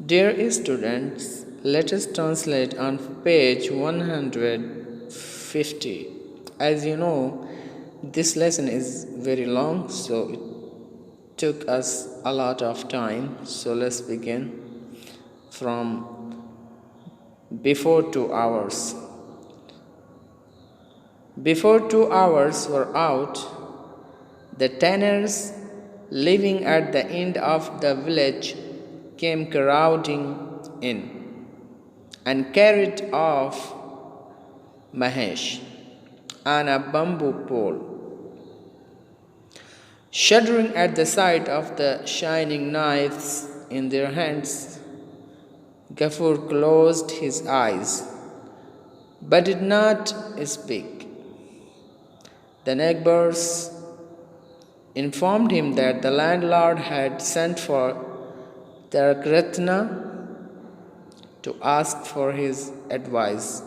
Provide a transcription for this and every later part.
Dear students, let us translate on page 150. As you know, this lesson is very long, so it took us a lot of time. So let's begin from before 2 hours. Before 2 hours were out, the tenors living at the end of the village came crowding in and carried off Mahesh on a bamboo pole. Shuddering at the sight of the shining knives in their hands, Gafur closed his eyes but did not speak. The neighbors informed him that the landlord had sent for Tarakratna to ask for his advice.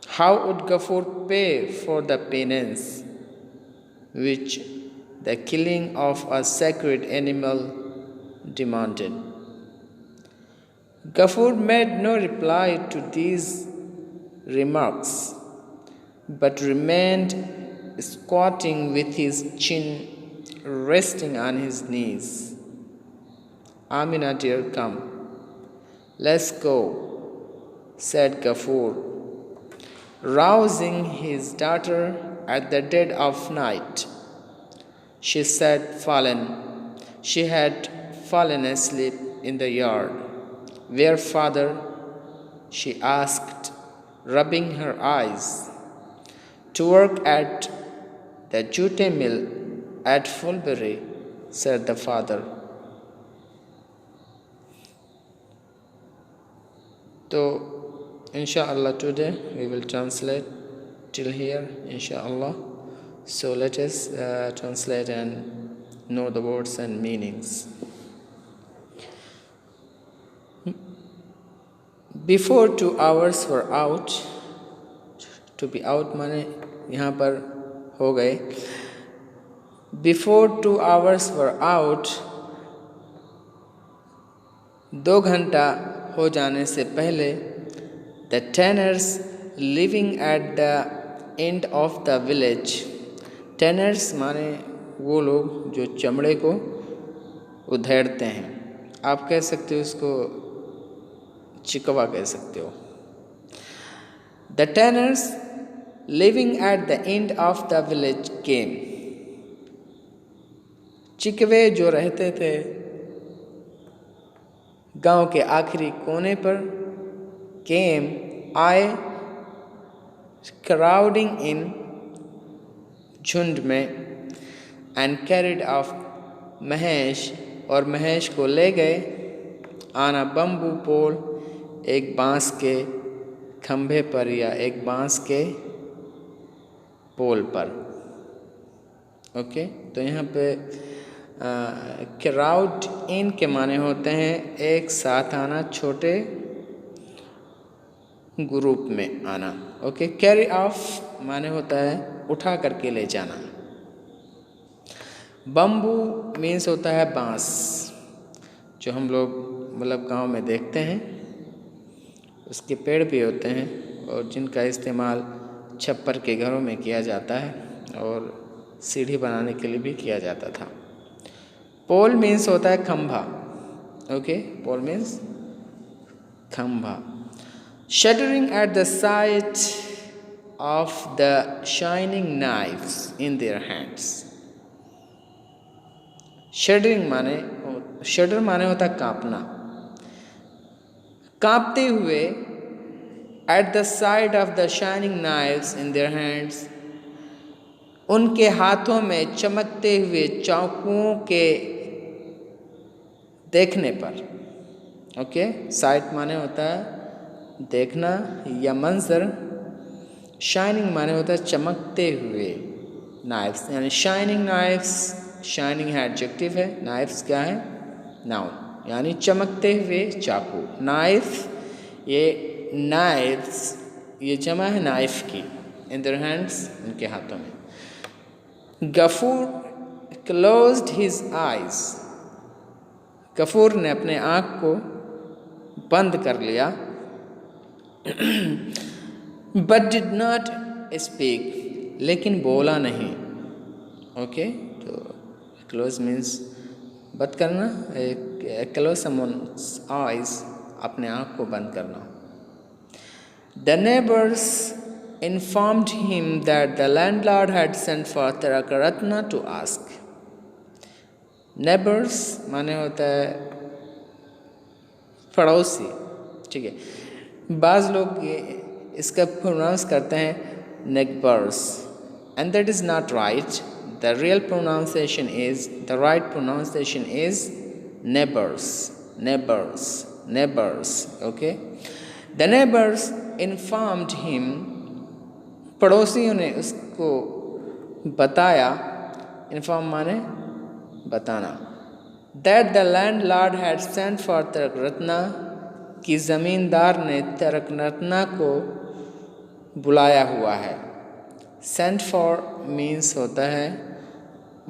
How would Gafur pay for the penance which the killing of a sacred animal demanded? Gafur made no reply to these remarks, but remained squatting with his chin resting on his knees. Amina, dear, come. Let's go, said Gafur, rousing his daughter at the dead of night. She had fallen asleep in the yard. Where, father? She asked, rubbing her eyes. To work at the jute mill at Fulbury, said the father. So, inshallah, today we will translate till here, inshallah. So, let us translate and know the words and meanings. Before 2 hours were out, to be out माने यहाँ पर हो गए. Before 2 hours were out, 2 घंटा हो जाने से पहले, the tanners living at the end of the village. Tanners माने वो लोग जो चमड़े को उधेड़ते हैं. आप कह सकते हो इसको चिकवा कह सकते हो. The tanners living at the end of the village came. चिकवे जो रहते थे गांव के आखिरी कोने पर, came आए, crowding in झुंड में, and carried off महेश, और महेश को ले गए on a bamboo pole, एक बांस के खंभे पर या एक बांस के पोल पर. ओके, तो यहाँ पे क्राउड इन के माने होते हैं एक साथ आना, छोटे ग्रुप में आना. ओके, कैरी ऑफ माने होता है उठा करके ले जाना. बम्बू मीन्स होता है बांस, जो हम लोग मतलब गांव में देखते हैं. उसके पेड़ भी होते हैं और जिनका इस्तेमाल छप्पर के घरों में किया जाता है और सीढ़ी बनाने के लिए भी किया जाता था. पोल मीन्स होता है खंभा. ओके, पोल मीन्स खंभा. Shuddering at the sight of the shining knives in their hands. Shuddering माने, shudder माने होता है कांपना. कांपते हुए, at the sight of the shining knives in their hands, उनके हाथों में चमकते हुए चाकुओं के देखने पर. ओके, साइट माने होता है देखना या मंजर. शाइनिंग माने होता है चमकते हुए. नाइफ्स यानी शाइनिंग नाइफ्स, शाइनिंग है एडजेक्टिव है, नाइफ्स क्या है, नाउन, यानी चमकते हुए चाकू. नाइफ, ये नाइफ्स ये जमा है नाइफ की. इन देयर हैंड्स, उनके हाथों में. Gafoor closed his eyes. Gafoor ने अपने आँख को बंद कर लिया। बट डिड नॉट स्पीक, लेकिन बोला नहीं। ओके, तो क्लोज मीन्स बंद करना, क्लोज समवन्स आइज, अपने आँख को बंद करना। The neighbors informed him that the landlord had sent for Tarakartna to ask. Neighbors माने होता है पड़ोसी, ठीक है। बाज़ लोग इसका प्रोनाउंस करते हैं neighbors, and that is not right. The real pronunciation is, the right pronunciation is neighbors, neighbors, neighbors. Okay. The neighbors informed him, पड़ोसियों ने उसको बताया, इन्फॉर्म माने बताना, that the landlord had sent for Tarakratna, कि ज़मींदार ने तरकरत्ना को बुलाया हुआ है। sent for means होता है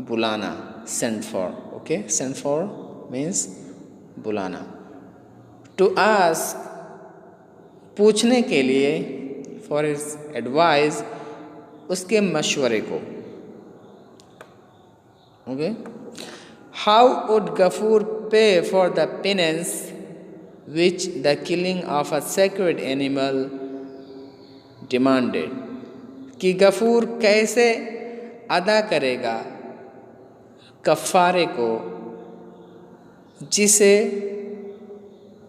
बुलाना, sent for, okay, sent for means बुलाना। to ask, पूछने के लिए, फॉर हिज एडवाइस, उसके मशवरे को। ओके, हाउ वुड गफूर पे for the penance which the killing of a sacred animal demanded, कि गफूर कैसे अदा करेगा कफ़ारे को जिसे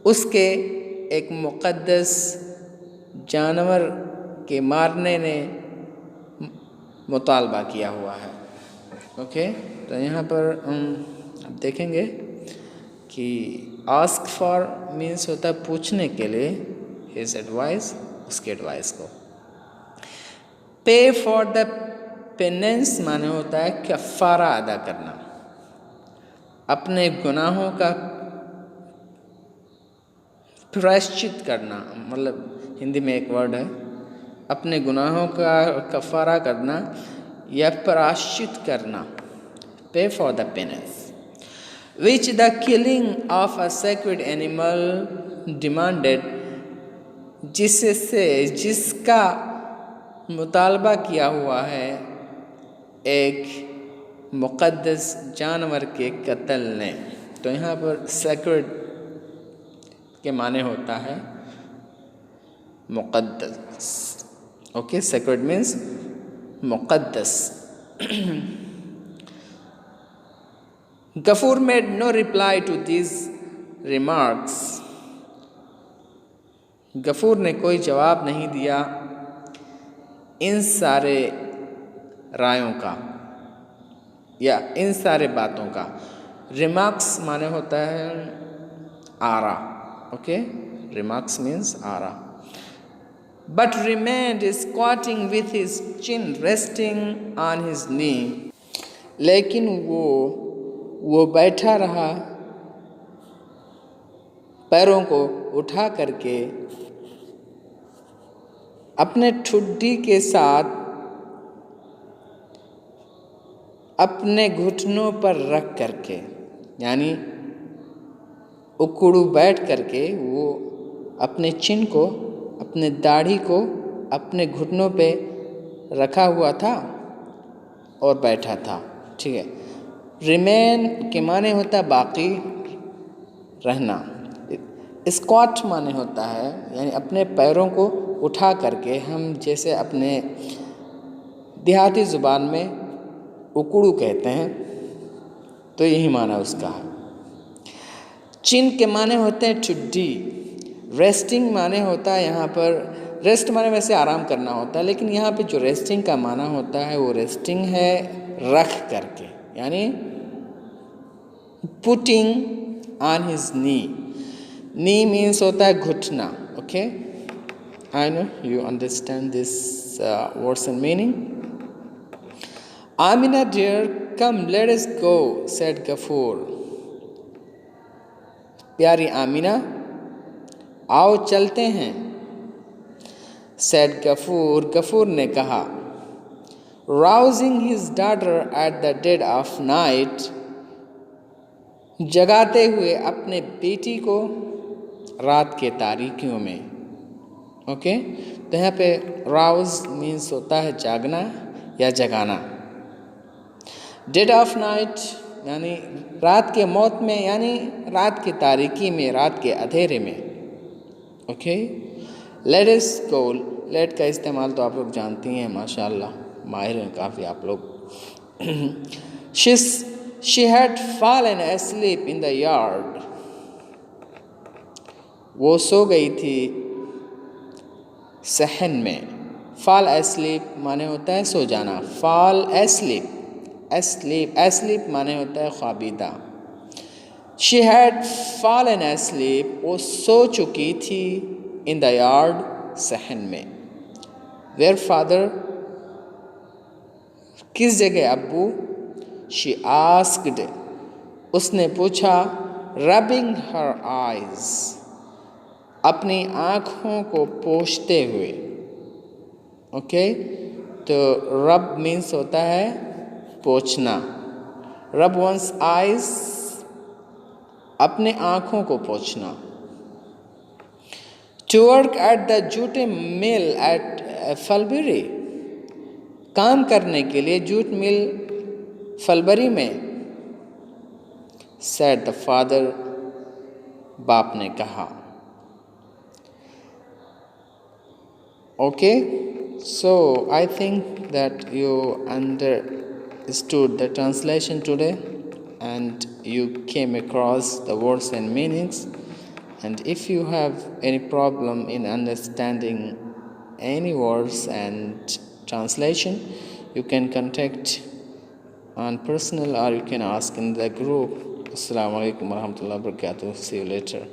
उसके एक मुक़द्दस जानवर के मारने ने मुतालबा किया हुआ है। ओके, तो यहाँ पर हम देखेंगे कि आस्क फॉर मीन्स होता है पूछने के लिए, हिज एडवाइस, उसके एडवाइस को। पे फॉर द पेनेंस माने होता है कफ़ारा अदा करना, अपने गुनाहों का प्रायश्चित करना, मतलब हिंदी में एक वर्ड है, अपने गुनाहों का कफ़ारा करना या प्रायश्चित करना। पे for the penance which the killing of a sacred animal demanded, जिसका मुतालबा किया हुआ है एक मुक़द्दस जानवर के कत्ल ने। तो यहाँ पर सेक्रेड के माने होता है मुक़द्दस। ओके, सेक्रेड मीन्स मुक़द्दस। Gafoor made no reply to these remarks, Gafoor ने कोई जवाब नहीं दिया इन सारे रायों का या इन सारे बातों का। रिमार्क्स माने होता है आरा। Okay, remarks means ara, but remained squatting with his chin resting on his knee, लेकिन वो बैठा रहा पैरों को उठा करके अपने ठुड्डी के साथ अपने घुटनों पर रख करके, यानी उकड़ू बैठ करके वो अपने चिन को, अपने दाढ़ी को अपने घुटनों पे रखा हुआ था और बैठा था। ठीक है, रिमेन के माने होता है बाकी रहना। स्क्वाट माने होता है यानी अपने पैरों को उठा करके, हम जैसे अपने देहाती ज़ुबान में उकड़ू कहते हैं, तो यही माना उसका है। चिन के माने होते हैं ठुड्डी। रेस्टिंग माने होता है यहाँ पर, रेस्ट माने वैसे आराम करना होता है, लेकिन यहाँ पे जो रेस्टिंग का माना होता है वो रेस्टिंग है रख करके, यानी putting on his knee. Knee means होता है घुटना। Okay, I know you understand this words and meaning. Amina dear come let us go said Gafoor, प्यारी आमिना आओ चलते हैं। सेड गफूर, गफूर ने कहा। Rousing his daughter at the dead of night, जगाते हुए अपने बेटी को रात के तारीकियों में। ओके, तो यहाँ पे राउज मीन्स होता है जागना या जगाना। डेड ऑफ नाइट यानी रात के मौत में, यानी रात की तारीकी में, रात के अंधेरे में। Okay, let is go, let का इस्तेमाल तो आप लोग जानती हैं, माशाल्लाह माहिर हैं काफ़ी आप लोग। She had fallen asleep in the yard. वो सो गई थी सहन में। fall asleep माने होता है सो जाना। fall asleep, asleep माने होता है ख्वाबीदा। She had fallen asleep, वो सो चुकी थी in the yard, सहन में। Where father, किस जगह अब्बू। She asked, उसने पूछा। rubbing her eyes, अपनी आँखों को पोंछते हुए। ओके, तो रब मीन्स होता है पोंछना। रब one's eyes, अपने आँखों को पोंछना। To work at the jute mill at फलबरी, काम करने के लिए जूट मिल फलबरी में। said the father, बाप ने कहा। Okay, so I think that you understood the translation today and you came across the words and meanings. And if you have any problem in understanding any words and translation, you can contact on personal or you can ask in the group. Assalamu alaikum warahmatullahi wabarakatuh. See you later.